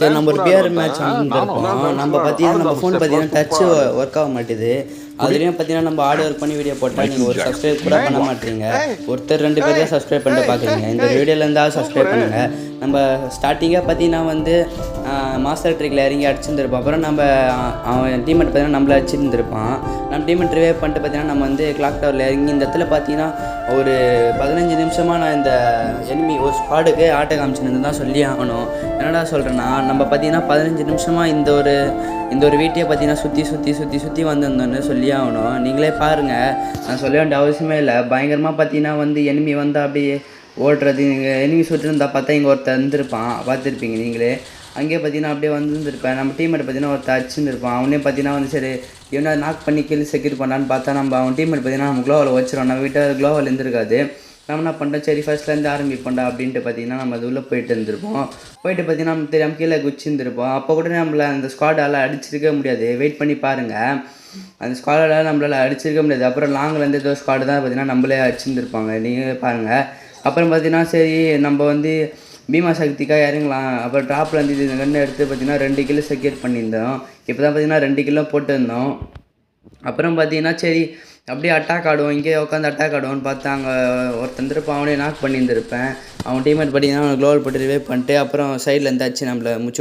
சரி நம்ம ஒரு பிஆர் மேட்ச் வந்துருப்போம். நம்ம பார்த்தீங்கன்னா நம்ம ஃபோன் பார்த்தீங்கன்னா டச்சு ஒர்க் ஆக மாட்டேது. அதுலேயும் பார்த்தீங்கன்னா நம்ம ஆர்டர் ஒர்க் பண்ணி வீடியோ போட்டால் நீங்கள் ஒரு சப்ஸ்கிரைப் கூட பண்ண மாட்டீங்க. ஒருத்தர் 2 பேர் தான் சப்ஸ்கிரைப் பண்ணிட்டு பார்க்குறீங்க. இந்த வீடியோவில் இருந்தால் சப்ஸ்கிரைப் பண்ணுங்கள். நம்ம ஸ்டார்டிங்காக பார்த்தீங்கன்னா வந்து மாஸ்டர் ட்ரிக்கில் இறங்கி அடிச்சுருந்துருப்போம். அப்புறம் நம்ம அவன் டீமெட் பார்த்தீங்கன்னா நம்மளை அடிச்சுருந்துருப்பான். நம்ம டீமெட் ரிவைவ் பண்ணிட்டு பார்த்தீங்கன்னா நம்ம வந்து கிளாக் டவரில் இறங்கி இந்த இடத்துல பார்த்தீங்கன்னா ஒரு 15 நிமிஷமாக நான் இந்த எனிமி ஒரு ஸ்குவாடுக்கு ஆட்டை காமிச்சுன்னு தான் சொல்லி ஆகணும். என்னடா சொல்கிறேன்னா நம்ம பார்த்தீங்கன்னா 15 நிமிஷமாக இந்த ஒரு வீட்டையே பார்த்தீங்கன்னா சுற்றி வந்திருந்தோன்னு சொல்லி ஆகணும். நீங்களே பாருங்கள், நான் சொல்ல வேண்டிய அவசியமே இல்லை. பயங்கரமாக பார்த்தீங்கன்னா வந்து எனிமி வந்து அப்படியே ஓடுறது. நீங்கள் எனிமி சுட்டுருந்தா பார்த்தா இங்கே ஒருத்தர் இருந்திருப்பான், பார்த்துருப்பீங்க நீங்களே. அங்கேயே பார்த்தீங்கன்னா அப்படியே வந்துருந்துருப்பேன். நம்ம டீம்மேட் பார்த்தீங்கன்னா ஒருத்தர் அடிச்சுருந்துருப்பான். அவனே பார்த்தீங்கன்னா வந்து சரி இவனை நாக் பண்ணி கீழே செக்யூர் பண்ணான்னு பார்த்தா நம்ம அவன் டீம்மேட் பார்த்தீங்கன்னா நம்ம க்ளோவில் வச்சிருவோம். நம்ம வீட்டை க்ளோவில் இருந்திருக்காது. நம்ம என்ன பண்ணுறோம், சரி ஃபர்ஸ்ட்லேருந்து ஆரம்பிப்போண்டா அப்படின்ட்டு பார்த்தீங்கன்னா நம்ம அது உள்ளே போயிட்டு இருந்திருப்போம். போயிட்டு பார்த்தீங்கன்னா நம்ம தெரியாமல் கீழே குச்சிருந்துருப்போம். அப்போ கூட நம்மளை அந்த ஸ்குவாடால் அடிச்சிருக்க முடியாது. வெயிட் பண்ணி பாருங்கள், அந்த ஸ்குவாடால் நம்மளால் அடிச்சிருக்க முடியாது. அப்புறம் லாங்கிலேருந்து ஏதோ ஸ்குவாடு தான் பார்த்தீங்கன்னா நம்மளே அடிச்சிருந்துருப்பாங்க. நீங்கள் பாருங்கள். அப்புறம் பார்த்தீங்கன்னா சரி நம்ம வந்து பீமா சக்திக்காக இறங்கலாம். அப்புறம் ட்ராப்லேருந்து இது கன்று எடுத்து பார்த்தீங்கன்னா 2 கிலோ செக்யூர் பண்ணியிருந்தோம். இப்போ தான் பார்த்தீங்கன்னா 2 கிலோ போட்டுருந்தோம். அப்புறம் பார்த்தீங்கன்னா சரி அப்படியே அட்டாக் ஆடுவோம், இங்கே உட்காந்து அட்டாக் ஆடுவோன்னு பார்த்தா அங்கே ஒருத்தந்திருப்பான். அவனே நாக் பண்ணியிருந்திருப்பேன். அவன் டீம்மேட் பார்த்தீங்கன்னா அவனை க்ளோவல் போட்டு ரிவைவ் பண்ணிட்டு அப்புறம் சைடில் இருந்தாச்சு நம்மளை முச்சு